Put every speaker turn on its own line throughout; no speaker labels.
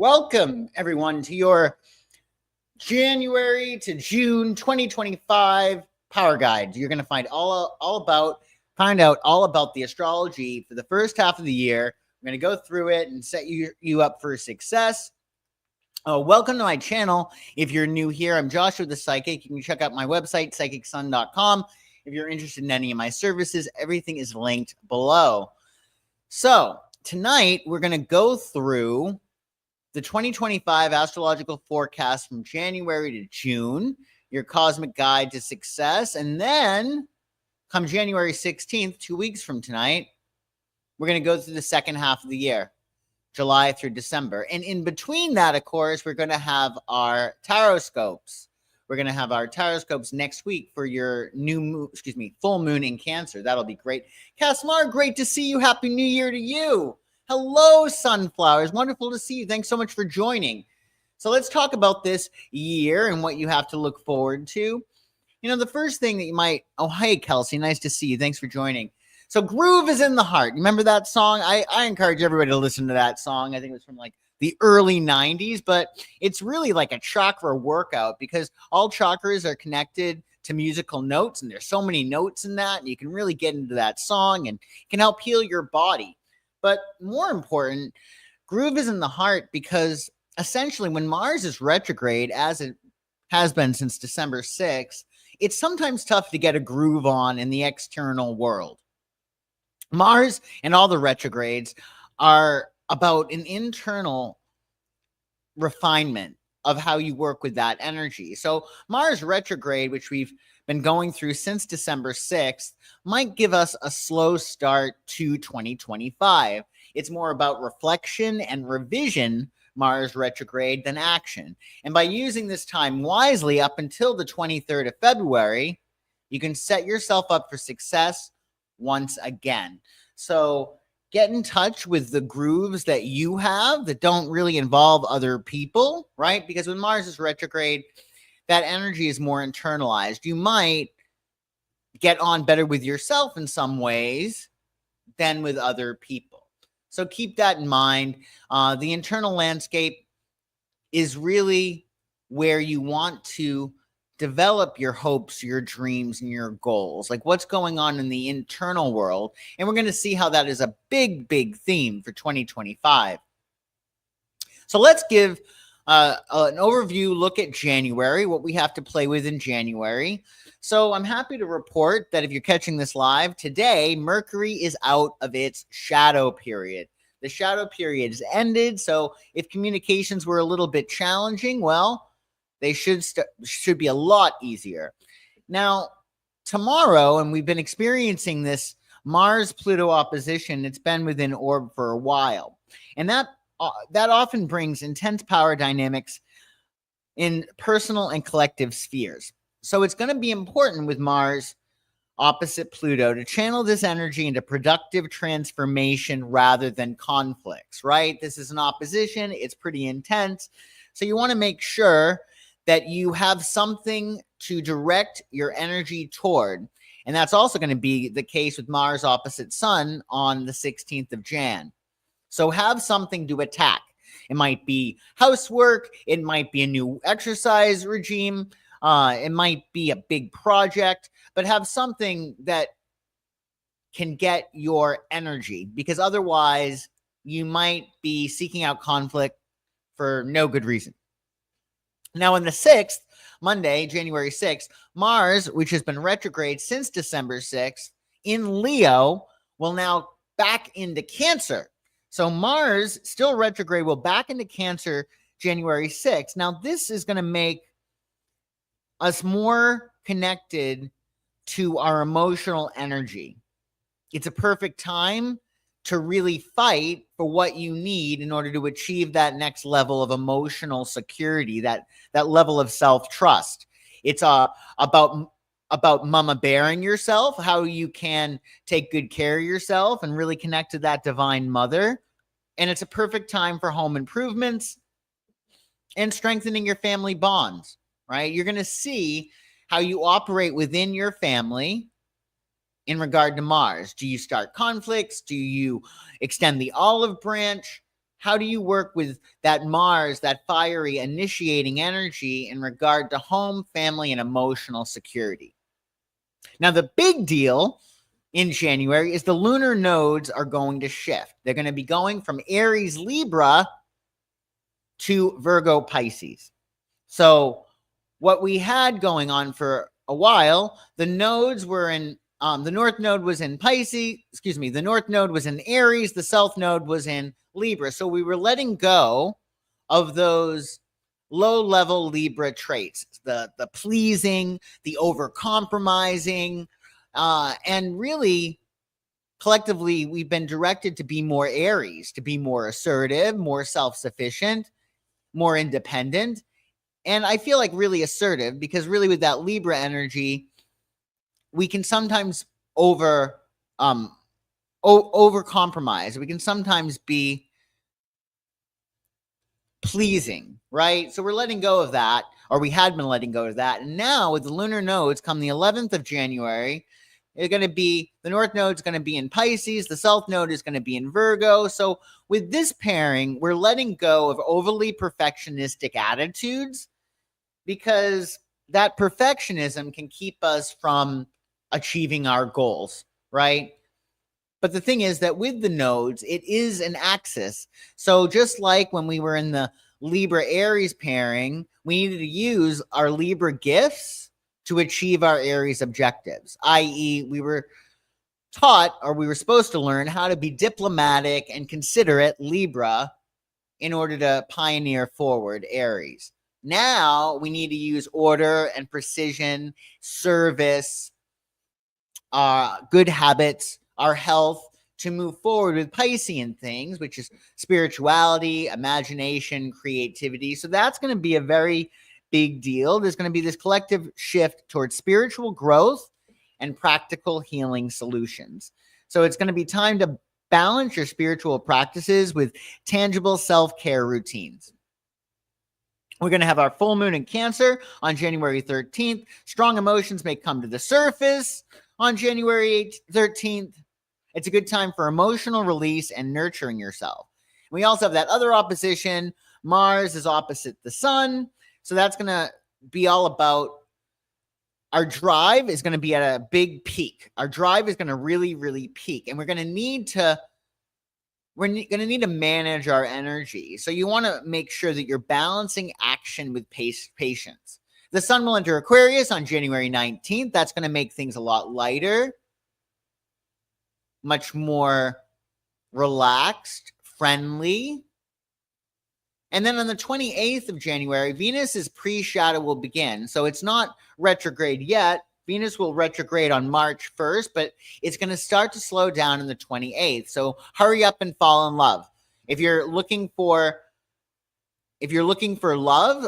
Welcome, everyone, to your January to June 2025 Power Guide. You're going to find find out all about the astrology for the first half of the year. I'm going to go through it and set you up for success. Welcome to my channel. If you're new here, I'm Joshua the Psychic. You can check out my website, psychicsun.com. If you're interested in any of my services, everything is linked below. So tonight, we're going to go through the 2025 astrological forecast from January to June, your cosmic guide to success. And then come January 16th, 2 weeks from tonight, we're going to go through the second half of the year, July through December. And in between that, of course, we're going to have our taroscopes. We're going to have our taroscopes next week for your full moon in Cancer. That'll be great. Casimar, great to see you. Happy New Year to you. Hello, sunflowers. Wonderful to see you. Thanks so much for joining. So let's talk about this year and what you have to look forward to. You know, the first thing that you might... Oh, hey, Kelsey. Nice to see you. Thanks for joining. So Groove is in the Heart. Remember that song? I encourage everybody to listen to that song. I think it was from like the early 90s, but it's really like a chakra workout because all chakras are connected to musical notes, and there's so many notes in that, and you can really get into that song and it can help heal your body. But more important, Groove is in the Heart because essentially when Mars is retrograde, as it has been since December 6th, it's sometimes tough to get a groove on in the external world. Mars and all the retrogrades are about an internal refinement of how you work with that energy. So Mars retrograde, which we've been going through since December 6th, might give us a slow start to 2025. It's more about reflection and revision, Mars retrograde, than action. And by using this time wisely up until the 23rd of February, you can set yourself up for success once again. So get in touch with the grooves that you have that don't really involve other people, right? Because when Mars is retrograde, that energy is more internalized. You might get on better with yourself in some ways than with other people. So keep that in mind. The internal landscape is really where you want to develop your hopes, your dreams, and your goals, like what's going on in the internal world. And we're going to see how that is a big, big theme for 2025. So let's give an overview look at January, what we have to play with in January. So I'm happy to report that if you're catching this live today, Mercury is out of its shadow period. The shadow period has ended. So if communications were a little bit challenging, well, they should be a lot easier. Now, tomorrow, and we've been experiencing this Mars-Pluto opposition, it's been within orb for a while. And that often brings intense power dynamics in personal and collective spheres. So it's going to be important with Mars opposite Pluto to channel this energy into productive transformation rather than conflicts, right? This is an opposition. It's pretty intense. So you want to make sure that you have something to direct your energy toward. And that's also going to be the case with Mars opposite Sun on the 16th of Jan. So have something to attack. It might be housework. It might be a new exercise regime. It might be a big project, but have something that can get your energy, because otherwise you might be seeking out conflict for no good reason. Now, on the 6th, Monday, January 6th, Mars, which has been retrograde since December 6th, in Leo, will now back into Cancer. So Mars, still retrograde, will back into Cancer January 6th. Now, this is going to make us more connected to our emotional energy. It's a perfect time to really fight for what you need in order to achieve that next level of emotional security, that level of self-trust. It's about mama bearing yourself, how you can take good care of yourself and really connect to that divine mother. And it's a perfect time for home improvements and strengthening your family bonds, right? You're going to see how you operate within your family in regard to Mars. Do you start conflicts? Do you extend the olive branch? how do you work with that Mars, that fiery initiating energy in regard to home, family, and emotional security? Now, the big deal in January is the lunar nodes are going to shift. They're going to be going from Aries, Libra to Virgo, Pisces. So what we had going on for a while, the nodes were in, the north node was in Pisces, the north node was in Aries, the south node was in Libra. So we were letting go of those low-level Libra traits, the pleasing, the over-compromising, and really, collectively, we've been directed to be more Aries, to be more assertive, more self-sufficient, more independent. And I feel like really assertive, because really with that Libra energy, we can sometimes over compromise. We can sometimes be pleasing, right? So we're letting go of that, or we had been letting go of that. And now with the lunar nodes come the 11th of January, it's going to be, the north node is going to be in Pisces, the south node is going to be in Virgo. So with this pairing, we're letting go of overly perfectionistic attitudes, because that perfectionism can keep us from achieving our goals, right? But the thing is that with the nodes, it is an axis. So just like when we were in the Libra Aries pairing, we needed to use our Libra gifts to achieve our Aries objectives, i.e., we were taught, or we were supposed to learn, how to be diplomatic and considerate Libra in order to pioneer forward Aries. Now we need to use order and precision, service, good habits, our health, to move forward with Piscean things, which is spirituality, imagination, creativity. So that's going to be a very big deal. There's going to be this collective shift towards spiritual growth and practical healing solutions. So it's going to be time to balance your spiritual practices with tangible self-care routines. We're going to have our full moon in Cancer on January 13th. Strong emotions may come to the surface on January 13th. It's a good time for emotional release and nurturing yourself. We also have that other opposition. Mars is opposite the sun. So that's going to be all about, our drive is going to be at a big peak. Our drive is going to really, really peak. And we're going to need to manage our energy. So you want to make sure that you're balancing action with patience. The sun will enter Aquarius on January 19th. That's going to make things a lot lighter, much more relaxed, friendly. And then on the 28th of January, Venus's pre-shadow will begin. So it's not retrograde yet. Venus will retrograde on March 1st, but it's going to start to slow down on the 28th. So hurry up and fall in love. If you're looking for love,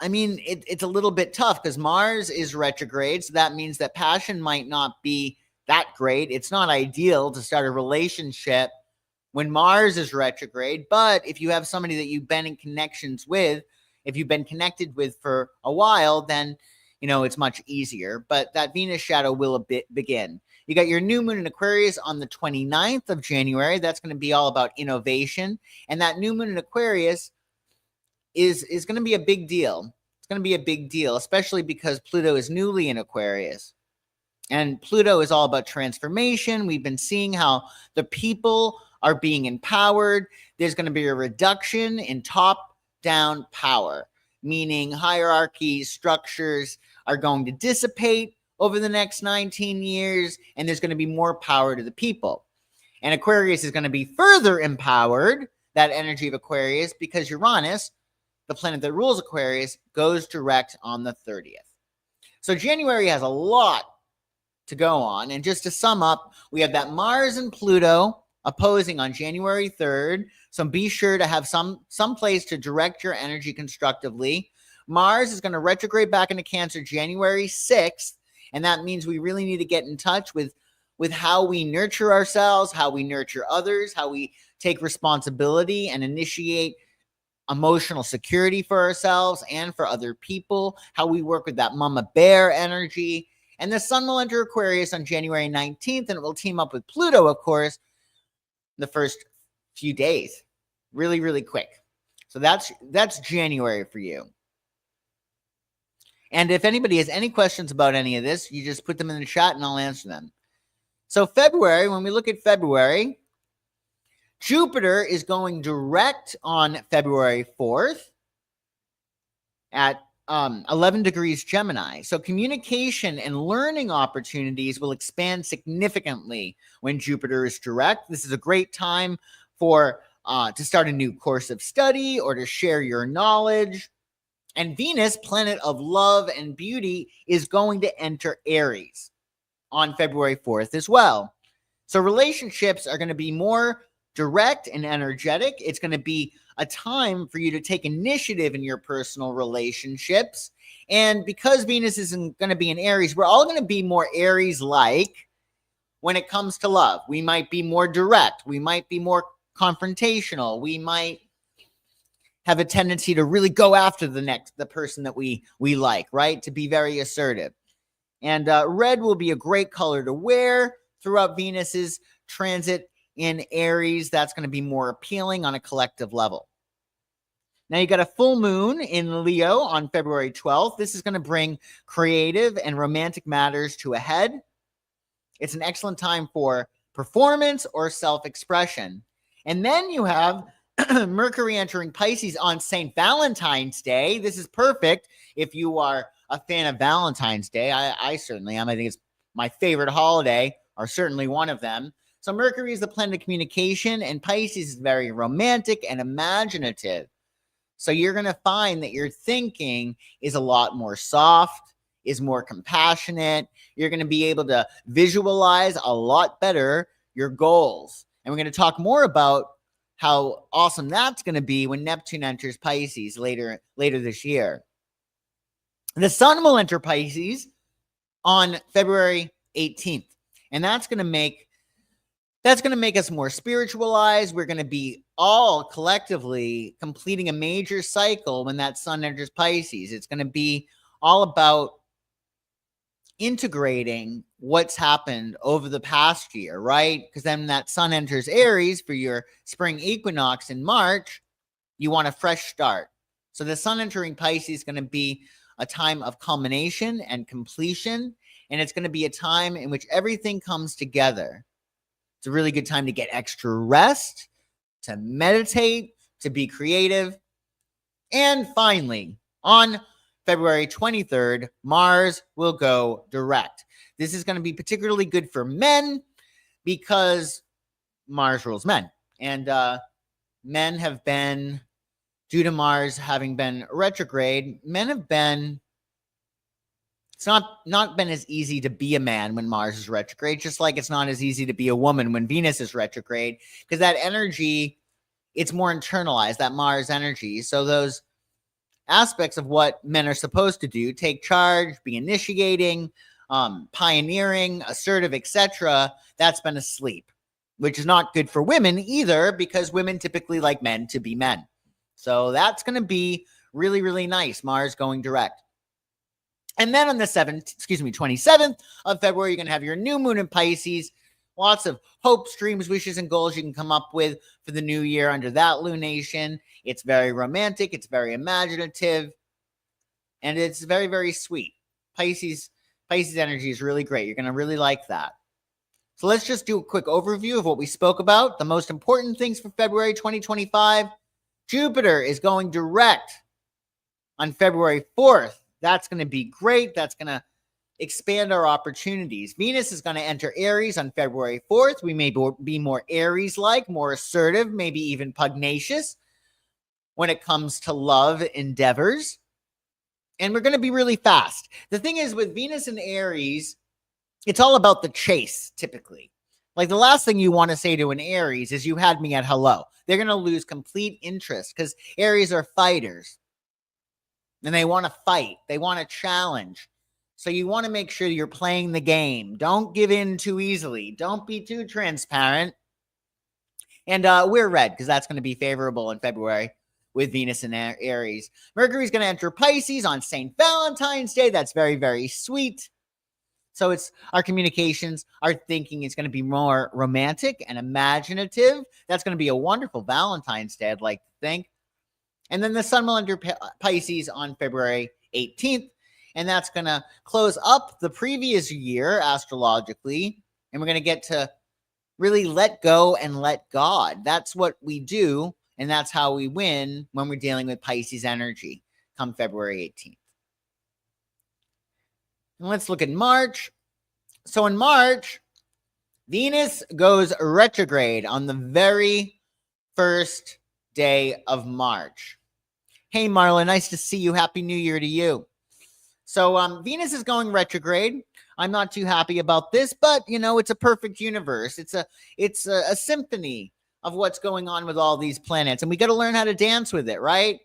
I mean, it's a little bit tough because Mars is retrograde. So that means that passion might not be that great. It's not ideal to start a relationship when Mars is retrograde. But if you have somebody that you've been in connections with, if you've been connected with for a while, then it's much easier. But that Venus shadow will begin. You got your new moon in Aquarius on the 29th of January. That's going to be all about innovation. And that new moon in Aquarius is going to be a big deal. It's going to be a big deal, especially because Pluto is newly in Aquarius. And Pluto is all about transformation. We've been seeing how the people are being empowered. There's going to be a reduction in top-down power, meaning hierarchy structures are going to dissipate over the next 19 years, and there's going to be more power to the people. And Aquarius is going to be further empowered, that energy of Aquarius, because Uranus, the planet that rules Aquarius, goes direct on the 30th. So January has a lot to go on. And just to sum up, we have that Mars and Pluto opposing on January 3rd. So be sure to have some place to direct your energy constructively. Mars is going to retrograde back into Cancer January 6th. And that means we really need to get in touch with how we nurture ourselves, how we nurture others, how we take responsibility and initiate emotional security for ourselves and for other people, how we work with that mama bear energy. And the sun will enter Aquarius on January 19th, and it will team up with Pluto, of course, the first few days. really, really quick. So that's January for you. And if anybody has any questions about any of this, you just put them in the chat and I'll answer them. So February, when we look at February, Jupiter is going direct on February 4th at 11 degrees Gemini. So communication and learning opportunities will expand significantly when Jupiter is direct. This is a great time for to start a new course of study or to share your knowledge. And Venus, planet of love and beauty, is going to enter Aries on February 4th as well. So relationships are going to be more direct and energetic. It's going to be a time for you to take initiative in your personal relationships. And because Venus isn't going to be in Aries, we're all going to be more Aries-like when it comes to love. We might be more direct. We might be more confrontational. We might have a tendency to really go after the person that we like, right? To be very assertive. And red will be a great color to wear throughout Venus's transit in Aries. That's going to be more appealing on a collective level. Now you got a full moon in Leo on February 12th. This is going to bring creative and romantic matters to a head. It's an excellent time for performance or self-expression. And then you have Mercury entering Pisces on St. Valentine's Day. This is perfect if you are a fan of Valentine's Day. I certainly am. I think it's my favorite holiday, or certainly one of them. So Mercury is the planet of communication, and Pisces is very romantic and imaginative. So you're going to find that your thinking is a lot more soft, is more compassionate. You're going to be able to visualize a lot better your goals. And we're going to talk more about how awesome that's going to be when Neptune enters Pisces later this year. The sun will enter Pisces on February 18th, and that's going to make us more spiritualized. We're going to be all collectively completing a major cycle when that sun enters Pisces. It's going to be all about integrating what's happened over the past year, right? Because then that sun enters Aries for your spring equinox in March. You want a fresh start. So the sun entering Pisces is going to be a time of culmination and completion, and it's going to be a time in which everything comes together. It's a really good time to get extra rest, to meditate, to be creative. And finally, on February 23rd, Mars will go direct. This is going to be particularly good for men because Mars rules men. And men have been, due to Mars having been retrograde, men have been, it's not been as easy to be a man when Mars is retrograde, just like it's not as easy to be a woman when Venus is retrograde, because that energy, it's more internalized, that Mars energy. So those aspects of what men are supposed to do, take charge, be initiating, pioneering, assertive, etc., that's been asleep, which is not good for women either, because women typically like men to be men. So that's going to be really, really nice, Mars going direct. And then on the 27th of February, you're going to have your new moon in Pisces. Lots of hopes, dreams, wishes, and goals you can come up with for the new year under that lunation. It's very romantic. It's very imaginative. And it's very, very sweet. Pisces energy is really great. You're going to really like that. So let's just do a quick overview of what we spoke about. The most important things for February 2025. Jupiter is going direct on February 4th. That's going to be great. That's going to expand our opportunities. Venus is going to enter Aries on February 4th. We may be more Aries-like, more assertive, maybe even pugnacious when it comes to love endeavors. And we're going to be really fast. The thing is, with Venus and Aries, it's all about the chase, typically. Like the last thing you want to say to an Aries is, you had me at hello. They're going to lose complete interest because Aries are fighters. And they want to fight. They want to challenge. So you want to make sure you're playing the game. Don't give in too easily. Don't be too transparent. And we're red because that's going to be favorable in February with Venus and Aries. Mercury is going to enter Pisces on St. Valentine's Day. That's very, very sweet. So it's our communications, our thinking is going to be more romantic and imaginative. That's going to be a wonderful Valentine's Day, I'd like to think. And then the sun will enter Pisces on February 18th. And that's going to close up the previous year astrologically. And we're going to get to really let go and let God. That's what we do. And that's how we win when we're dealing with Pisces energy come February 18th. And let's look at March. So in March, Venus goes retrograde on the very first day of March. Hey, Marla, nice to see you. Happy New Year to you. So Venus is going retrograde. I'm not too happy about this, but it's a perfect universe. It's a symphony of what's going on with all these planets, and we got to learn how to dance with it, right?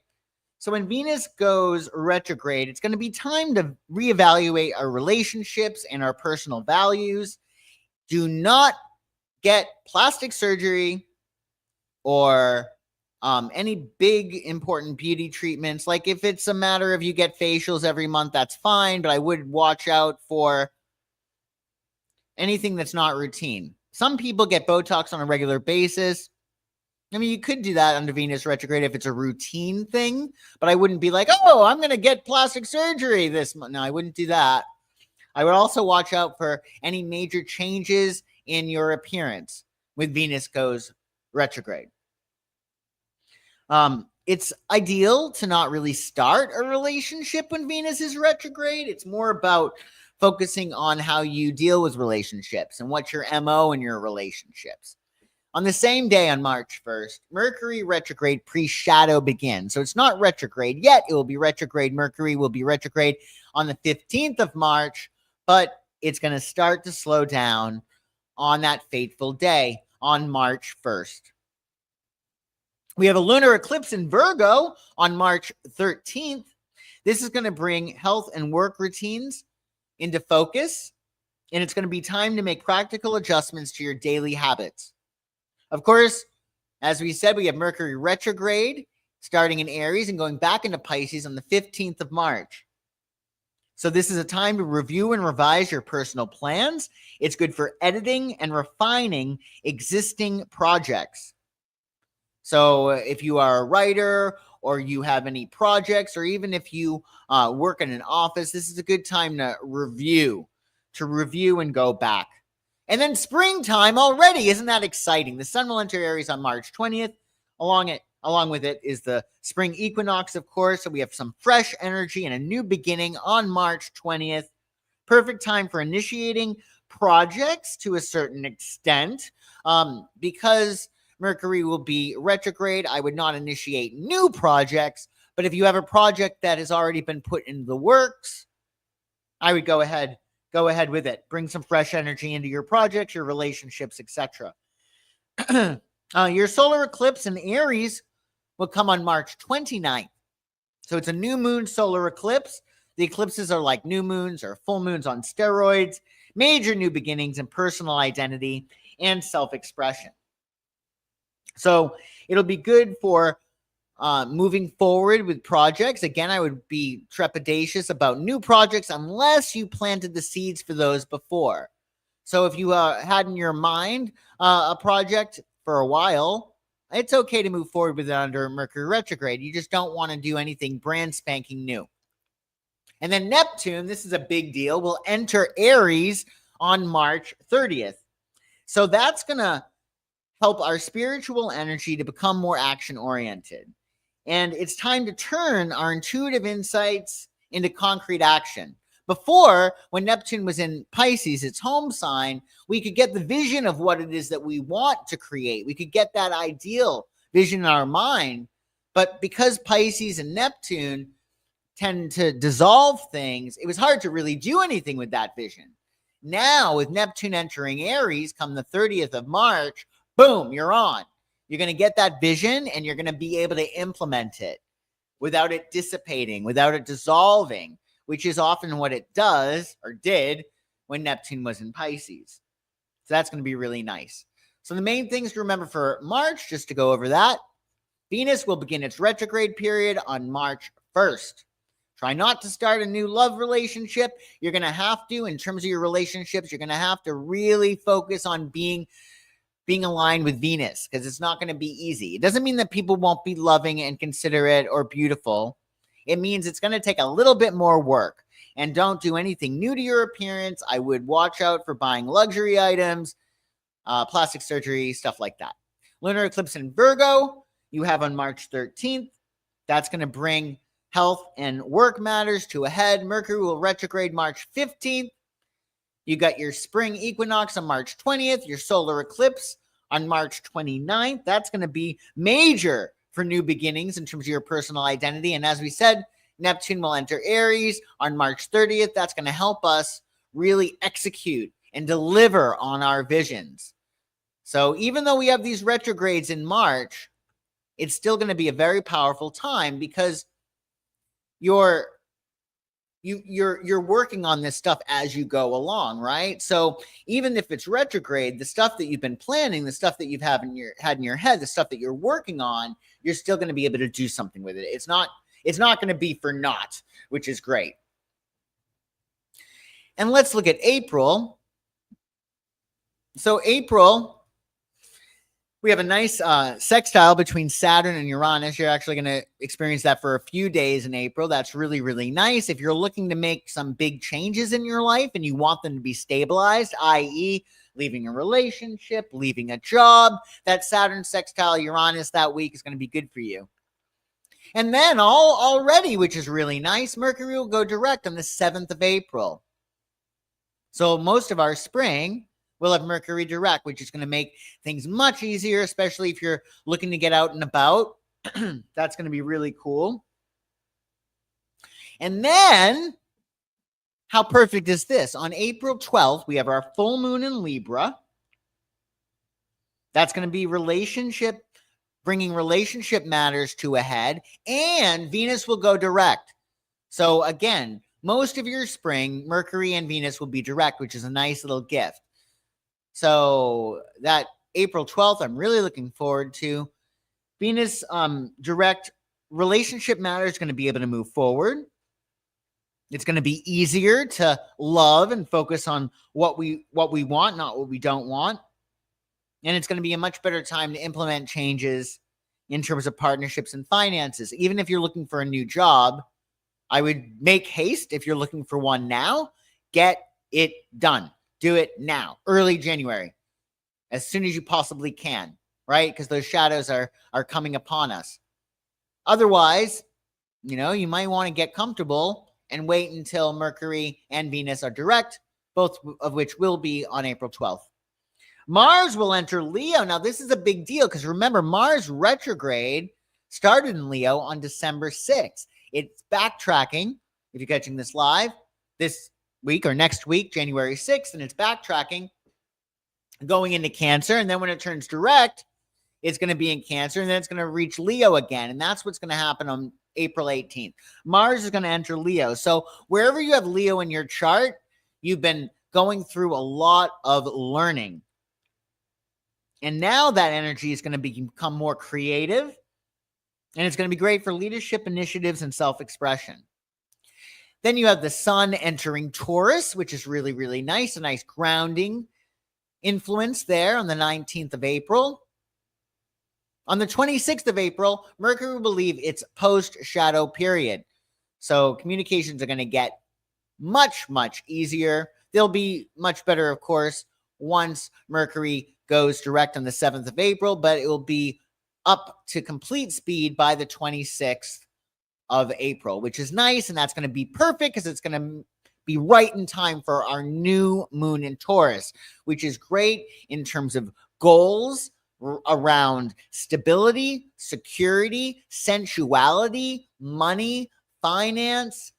So when Venus goes retrograde, it's going to be time to reevaluate our relationships and our personal values. Do not get plastic surgery or any big important beauty treatments. Like if it's a matter of you get facials every month, that's fine, but I would watch out for anything that's not routine. Some people get Botox on a regular basis. I mean, you could do that under Venus retrograde if it's a routine thing, but I wouldn't be like, oh, I'm going to get plastic surgery this month. No, I wouldn't do that. I would also watch out for any major changes in your appearance when Venus goes retrograde. It's ideal to not really start a relationship when Venus is retrograde. It's more about focusing on how you deal with relationships and what's your MO in your relationships. On the same day on March 1st, Mercury retrograde pre-shadow begins. So it's not retrograde yet. It will be retrograde. Mercury will be retrograde on the 15th of March, but it's going to start to slow down on that fateful day on March 1st. We have a lunar eclipse in Virgo on March 13th. This is going to bring health and work routines into focus, and it's going to be time to make practical adjustments to your daily habits. Of course, as we said, we have Mercury retrograde starting in Aries and going back into Pisces on the 15th of March. So this is a time to review and revise your personal plans. It's good for editing and refining existing projects. So if you are a writer or you have any projects, or even if you work in an office, this is a good time to review and go back. And then springtime already. Isn't that exciting? The sun will enter Aries on March 20th. Along with it is the spring equinox, of course. So we have some fresh energy and a new beginning on March 20th. Perfect time for initiating projects to a certain extent. Because Mercury will be retrograde, I would not initiate new projects. But if you have a project that has already been put into the works, I would go ahead with it. Bring some fresh energy into your projects, your relationships, etc. Your solar eclipse in Aries will come on March 29th. So it's a new moon solar eclipse. The eclipses are like new moons or full moons on steroids, major new beginnings in personal identity and self-expression. So it'll be good for moving forward with projects. Again, I would be trepidatious about new projects unless you planted the seeds for those before. So if you had in your mind a project for a while, it's okay to move forward with it under Mercury retrograde. You just don't want to do anything brand spanking new. And then Neptune, this is a big deal, will enter Aries on March 30th. So that's going to help our spiritual energy to become more action-oriented. And it's time to turn our intuitive insights into concrete action. Before, when Neptune was in Pisces, its home sign, we could get the vision of what it is that we want to create. We could get that ideal vision in our mind. But because Pisces and Neptune tend to dissolve things, it was hard to really do anything with that vision. Now, with Neptune entering Aries come the 30th of March, boom, you're on. You're going to get that vision and you're going to be able to implement it without it dissipating, without it dissolving, which is often what it does or did when Neptune was in Pisces. So that's going to be really nice. So the main things to remember for March, just to go over that, Venus will begin its retrograde period on March 1st. Try not to start a new love relationship. You're going to have to, in terms of your relationships, you're going to have to really focus on being aligned with Venus, because it's not going to be easy. It doesn't mean that people won't be loving and considerate or beautiful. It means it's going to take a little bit more work. And don't do anything new to your appearance. I would watch out for buying luxury items, plastic surgery, stuff like that. Lunar eclipse in Virgo, you have on March 13th. That's going to bring health and work matters to a head. Mercury will retrograde March 15th. You got your spring equinox on March 20th, your solar eclipse on March 29th. That's going to be major for new beginnings in terms of your personal identity. And as we said, Neptune will enter Aries on March 30th. That's going to help us really execute and deliver on our visions. So even though we have these retrogrades in March, it's still going to be a very powerful time, because you're working on this stuff as you go along, right? So even if it's retrograde, the stuff that you've been planning, the stuff that you've had in your head, the stuff that you're working on, you're still going to be able to do something with it. It's not going to be for naught, which is great. And let's look at April. So April, we have a nice sextile between Saturn and Uranus. You're actually going to experience that for a few days in April. That's really, really nice. If you're looking to make some big changes in your life and you want them to be stabilized, i.e., leaving a relationship, leaving a job, that Saturn sextile Uranus that week is going to be good for you. And then already, which is really nice, Mercury will go direct on the 7th of April. So most of our spring, we'll have Mercury direct, which is going to make things much easier, especially if you're looking to get out and about. That's going to be really cool. And then, how perfect is this? On April 12th, we have our full moon in Libra. That's going to be bringing relationship matters to a head, and Venus will go direct. So again, most of your spring, Mercury and Venus will be direct, which is a nice little gift. So that April 12th, I'm really looking forward to. Venus direct, relationship matters is going to be able to move forward. It's going to be easier to love and focus on what we want, not what we don't want. And it's going to be a much better time to implement changes in terms of partnerships and finances. Even if you're looking for a new job, I would make haste. If you're looking for one now, get it done. Do it now, early January, as soon as you possibly can, right? Because those shadows are coming upon us. Otherwise, you might want to get comfortable and wait until Mercury and Venus are direct, both of which will be on April 12th. Mars will enter Leo. Now, this is a big deal because remember, Mars retrograde started in Leo on December 6th. It's backtracking, if you're catching this live, this week or next week, January 6th, and it's backtracking going into Cancer. And then when it turns direct, it's going to be in Cancer, and then it's going to reach Leo again. And that's what's going to happen on April 18th. Mars is going to enter Leo. So wherever you have Leo in your chart, you've been going through a lot of learning. And now that energy is going to become more creative, and it's going to be great for leadership initiatives and self-expression. Then you have the sun entering Taurus, which is really, really nice. A nice grounding influence there on the 19th of April. On the 26th of April, Mercury will leave its post-shadow period. So communications are going to get much, much easier. They'll be much better, of course, once Mercury goes direct on the 7th of April, but it will be up to complete speed by the 26th of April, which is nice. And that's going to be perfect because it's going to be right in time for our new moon in Taurus, which is great in terms of goals around stability, security, sensuality, money, finance,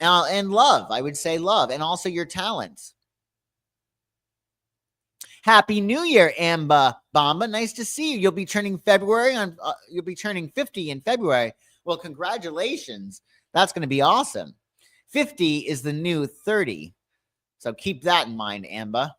and love. I would say love, and also your talents. Happy New Year, Amba Bamba. Nice to see you. You'll be turning 50 in February. Well, congratulations. That's going to be awesome. 50 is the new 30. So keep that in mind, Amba.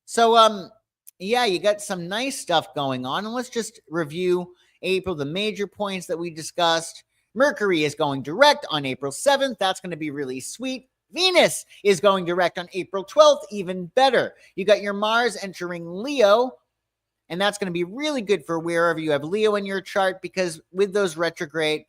So, yeah, you got some nice stuff going on. And let's just review April, the major points that we discussed. Mercury is going direct on April 7th. That's going to be really sweet. Venus is going direct on April 12th, even better. You got your Mars entering Leo, and that's going to be really good for wherever you have Leo in your chart, because with those retrograde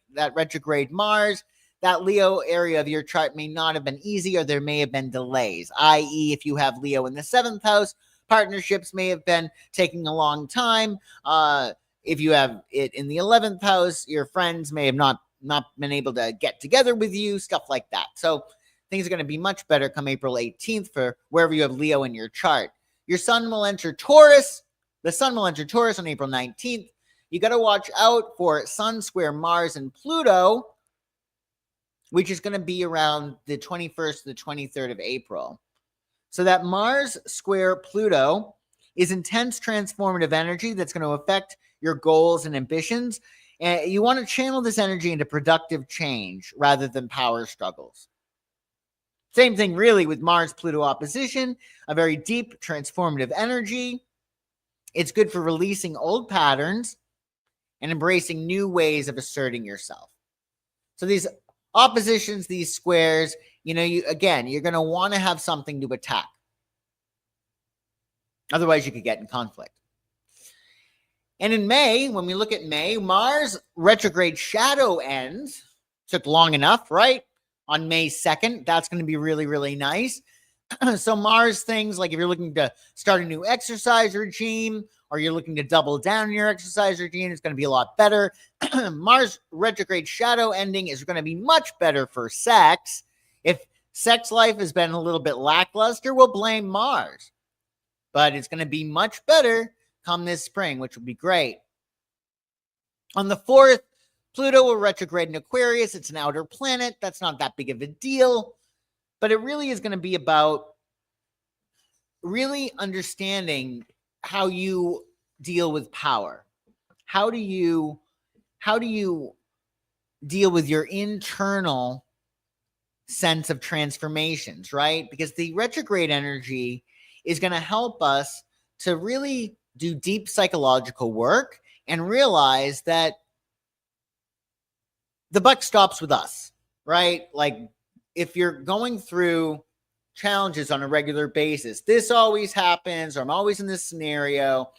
Mars, that Leo area of your chart may not have been easy, or there may have been delays, i.e. if you have Leo in the 7th house, partnerships may have been taking a long time. If you have it in the 11th house, your friends may have not been able to get together with you, stuff like that. So things are going to be much better come April 18th for wherever you have Leo in your chart. Your sun will enter Taurus. The sun will enter Taurus on April 19th. You got to watch out for Sun square Mars and Pluto, which is going to be around the 21st to the 23rd of April. So that Mars square Pluto is intense transformative energy that's going to affect your goals and ambitions. And you want to channel this energy into productive change rather than power struggles. Same thing really with Mars-Pluto opposition, a very deep transformative energy. It's good for releasing old patterns and embracing new ways of asserting yourself. So these oppositions, these squares, you're going to want to have something to attack. Otherwise, you could get in conflict. And in May, when we look at May, Mars retrograde shadow ends. Took long enough, right? On May 2nd, that's going to be really, really nice. So Mars things like if you're looking to start a new exercise regime, or you're looking to double down your exercise regime, it's going to be a lot better. Mars retrograde shadow ending is going to be much better for sex. If sex life has been a little bit lackluster, we'll blame Mars. But it's going to be much better come this spring, which will be great. On the 4th, Pluto will retrograde in Aquarius. It's an outer planet. That's not that big of a deal. But it really is going to be about really understanding how you deal with power. How do you deal with your internal sense of transformations, right? Because the retrograde energy is going to help us to really do deep psychological work and realize that the buck stops with us, right? Like if you're going through challenges on a regular basis, this always happens, or I'm always in this scenario.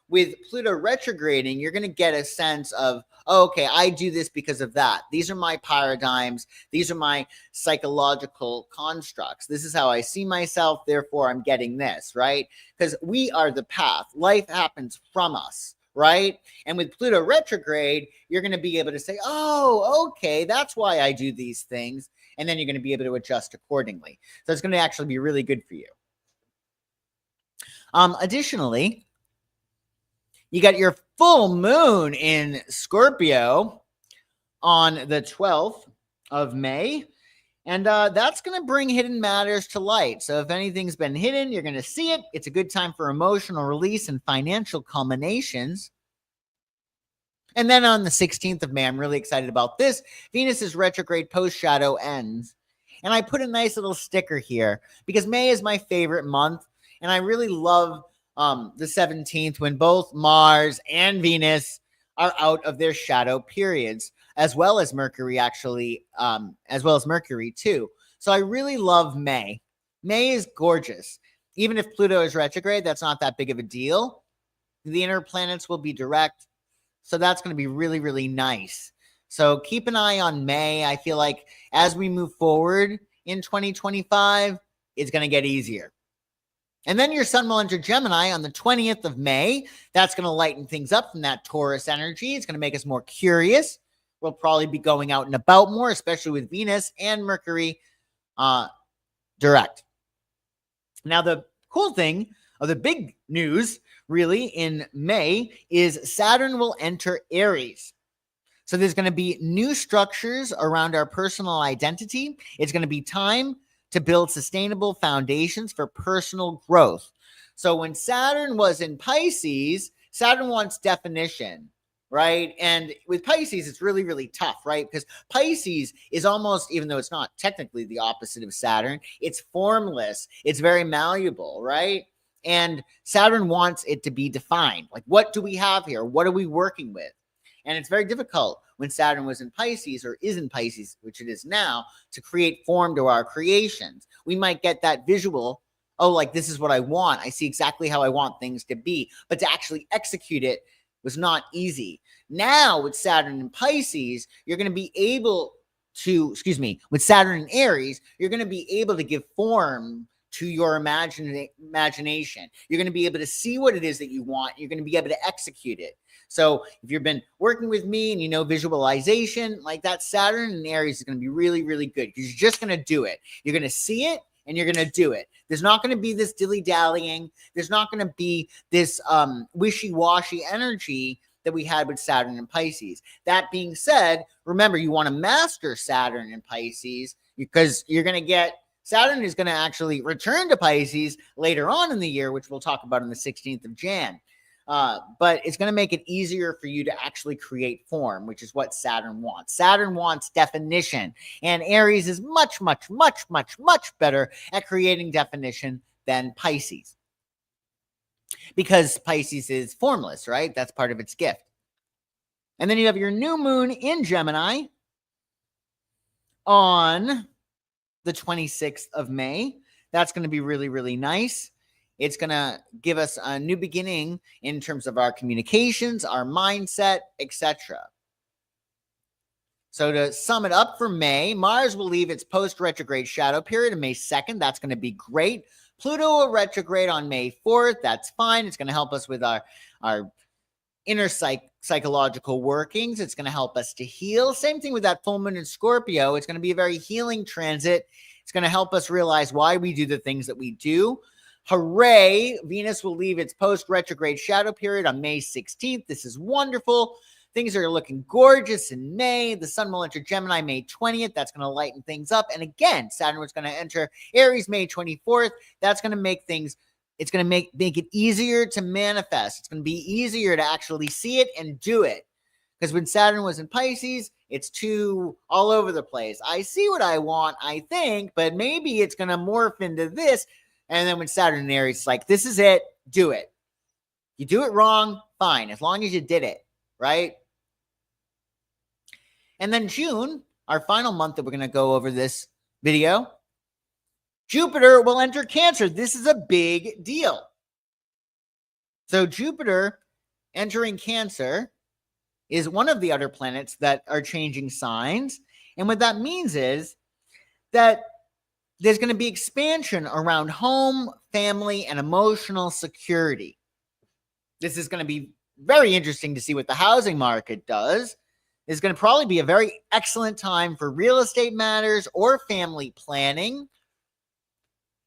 With Pluto retrograding, you're going to get a sense of, oh, okay, I do this because of that. These are my paradigms. These are my psychological constructs. This is how I see myself. Therefore, I'm getting this, right? Because we are the path. Life happens from us, right? And with Pluto retrograde, you're going to be able to say, oh, okay, that's why I do these things. And then you're going to be able to adjust accordingly. So it's going to actually be really good for you. Additionally, you got your full moon in Scorpio on the 12th of May. And that's going to bring hidden matters to light. So if anything's been hidden, you're going to see it. It's a good time for emotional release and financial culminations. And then on the 16th of May, I'm really excited about this. Venus's retrograde post-shadow ends. And I put a nice little sticker here because May is my favorite month. And I really love the 17th when both Mars and Venus are out of their shadow periods, as well as Mercury too. So I really love May. May is gorgeous. Even if Pluto is retrograde, that's not that big of a deal. The inner planets will be direct. So that's going to be really, really nice. So keep an eye on May. I feel like as we move forward in 2025, it's going to get easier. And then your sun will enter Gemini on the 20th of May. That's going to lighten things up from that Taurus energy. It's going to make us more curious. We'll probably be going out and about more, especially with Venus and Mercury direct. Now, the cool thing, or the big news really in May, is Saturn will enter Aries. So there's going to be new structures around our personal identity. It's going to be time to build sustainable foundations for personal growth. So when Saturn was in Pisces, Saturn wants definition, right? And with Pisces, it's really, really tough, right? Because Pisces is almost, even though it's not technically the opposite of Saturn, it's formless. It's very malleable, right? And Saturn wants it to be defined. Like, what do we have here? What are we working with? And it's very difficult when Saturn was in Pisces or is in Pisces, which it is now, to create form to our creations. We might get that visual, oh, like this is what I want. I see exactly how I want things to be. But to actually execute it was not easy. Now with Saturn in Pisces, you're going to be able to, with Saturn in Aries, you're going to be able to give form to your imagination. You're going to be able to see what it is that you want. You're going to be able to execute it. So if you've been working with me and you know visualization, like that, Saturn in Aries is going to be really, really good because you're just going to do it. You're going to see it and you're going to do it. There's not going to be this dilly-dallying. There's not going to be this wishy-washy energy that we had with Saturn in Pisces. That being said, remember, you want to master Saturn in Pisces because you're going to get Saturn is going to actually return to Pisces later on in the year, which we'll talk about on the 16th of Jan. But it's going to make it easier for you to actually create form, which is what Saturn wants. Saturn wants definition, and Aries is much, much, much, much, much better at creating definition than Pisces. Because Pisces is formless, right? That's part of its gift. And then you have your new moon in Gemini on the 26th of May. That's going to be really, really nice. It's going to give us a new beginning in terms of our communications, our mindset, etc. So to sum it up for May, Mars will leave its post-retrograde shadow period on May 2nd. That's going to be great. Pluto will retrograde on May 4th. That's fine. It's going to help us with our inner psychological workings. It's going to help us to heal. Same thing with that full moon in Scorpio. It's going to be a very healing transit. It's going to help us realize why we do the things that we do. Hooray! Venus will leave its post-retrograde shadow period on May 16th. This is wonderful. Things are looking gorgeous in May. The sun will enter Gemini May 20th. That's going to lighten things up. And again, Saturn was going to enter Aries May 24th. That's going to make things, it's going to make it easier to manifest. It's going to be easier to actually see it and do it. Because when Saturn was in Pisces, it's too all over the place. I see what I want, I think, but maybe it's going to morph into this. And then when Saturn in Aries, it's like, this is it, do it. You do it wrong, fine, as long as you did it, right? And then June, our final month that we're going to go over this video, Jupiter will enter Cancer. This is a big deal. So Jupiter entering Cancer is one of the other planets that are changing signs. And what that means is that there's going to be expansion around home, family, and emotional security. This is going to be very interesting to see what the housing market does. It's going to probably be a very excellent time for real estate matters or family planning.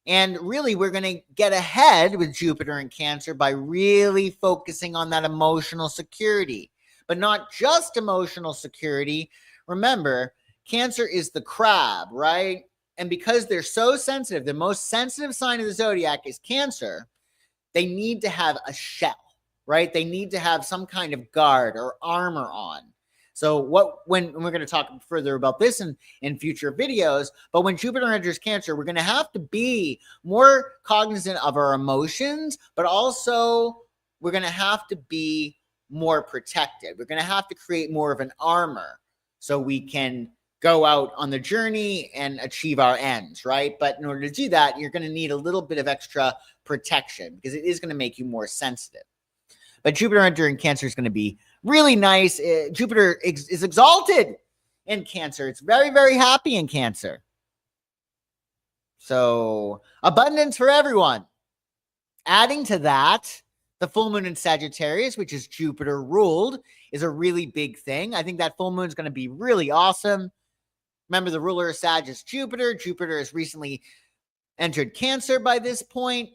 And really, we're going to get ahead with Jupiter in Cancer by really focusing on that emotional security. But not just emotional security. Remember, Cancer is the crab, right? And because they're so sensitive, the most sensitive sign of the zodiac is Cancer, they need to have a shell, right? They need to have some kind of guard or armor on. So when we're going to talk further about this in future videos, but when Jupiter enters Cancer, we're going to have to be more cognizant of our emotions, but also we're going to have to be more protected. We're going to have to create more of an armor so we can go out on the journey and achieve our ends, right? But in order to do that, you're going to need a little bit of extra protection because it is going to make you more sensitive. But Jupiter entering Cancer is going to be really nice. Jupiter is exalted in Cancer. It's very, very happy in Cancer. So abundance for everyone. Adding to that, the full moon in Sagittarius, which is Jupiter ruled, is a really big thing. I think that full moon is going to be really awesome. Remember, the ruler of Sag is Jupiter. Jupiter has recently entered Cancer by this point.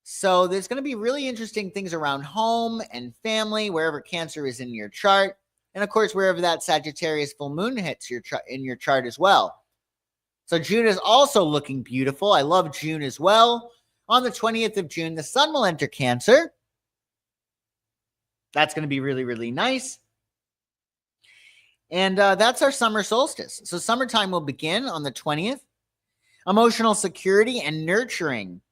So there's going to be really interesting things around home and family, wherever Cancer is in your chart. And of course, wherever that Sagittarius full moon hits in your chart as well. So June is also looking beautiful. I love June as well. On the 20th of June, the sun will enter Cancer. That's going to be really, really nice. And that's our summer solstice. So summertime will begin on the 20th. Emotional security and nurturing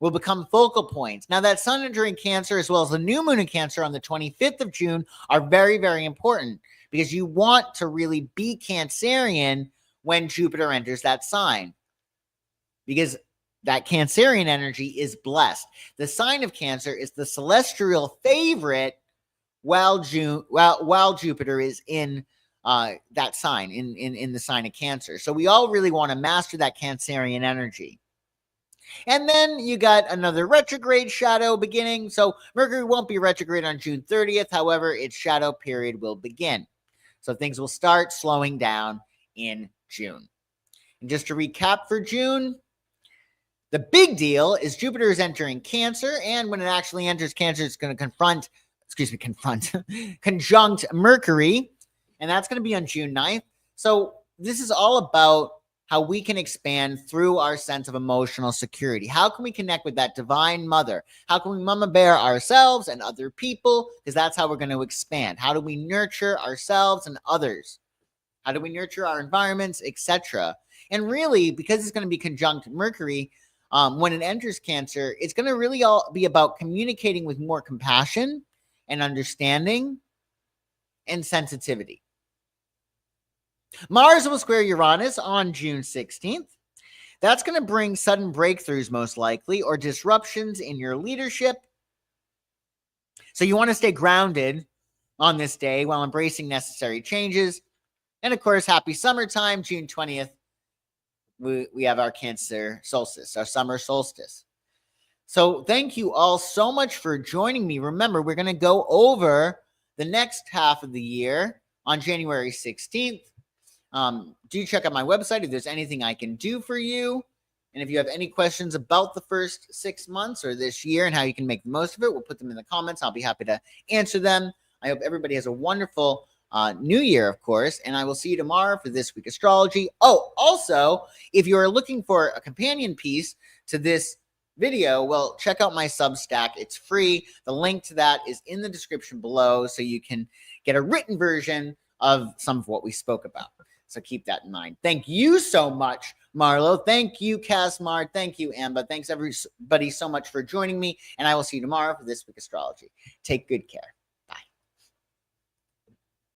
will become focal points. Now, that sun entering Cancer as well as the new moon in Cancer on the 25th of June are very, very important because you want to really be Cancerian when Jupiter enters that sign, because that Cancerian energy is blessed. The sign of Cancer is the celestial favorite while Jupiter is in that sign, in the sign of Cancer. So we all really want to master that Cancerian energy. And then you got another retrograde shadow beginning. So Mercury won't be retrograde on June 30th. However, its shadow period will begin. So things will start slowing down in June. And just to recap for June, the big deal is Jupiter is entering Cancer. And when it actually enters Cancer, it's going to conjunct Mercury. And that's going to be on June 9th. So this is all about how we can expand through our sense of emotional security. How can we connect with that divine mother? How can we mama bear ourselves and other people? Because that's how we're going to expand. How do we nurture ourselves and others? How do we nurture our environments, etc.? And really, because it's going to be conjunct Mercury, when it enters Cancer, it's going to really all be about communicating with more compassion and understanding and sensitivity. Mars will square Uranus on June 16th. That's going to bring sudden breakthroughs, most likely, or disruptions in your leadership. So you want to stay grounded on this day while embracing necessary changes. And of course, happy summertime, June 20th. We have our Cancer solstice, our summer solstice. So thank you all so much for joining me. Remember, we're going to go over the next half of the year on January 16th. Do check out my website if there's anything I can do for you. And if you have any questions about the first 6 months or this year and how you can make the most of it, we'll put them in the comments. I'll be happy to answer them. I hope everybody has a wonderful new year, of course, and I will see you tomorrow for This Week Astrology. Oh, also, if you are looking for a companion piece to this video, well, check out my Substack. It's free. The link to that is in the description below, so you can get a written version of some of what we spoke about. So keep that in mind. Thank you so much, Marlo. Thank you, Casmar. Thank you, Amba. Thanks, everybody, so much for joining me. And I will see you tomorrow for This Week Astrology. Take good care.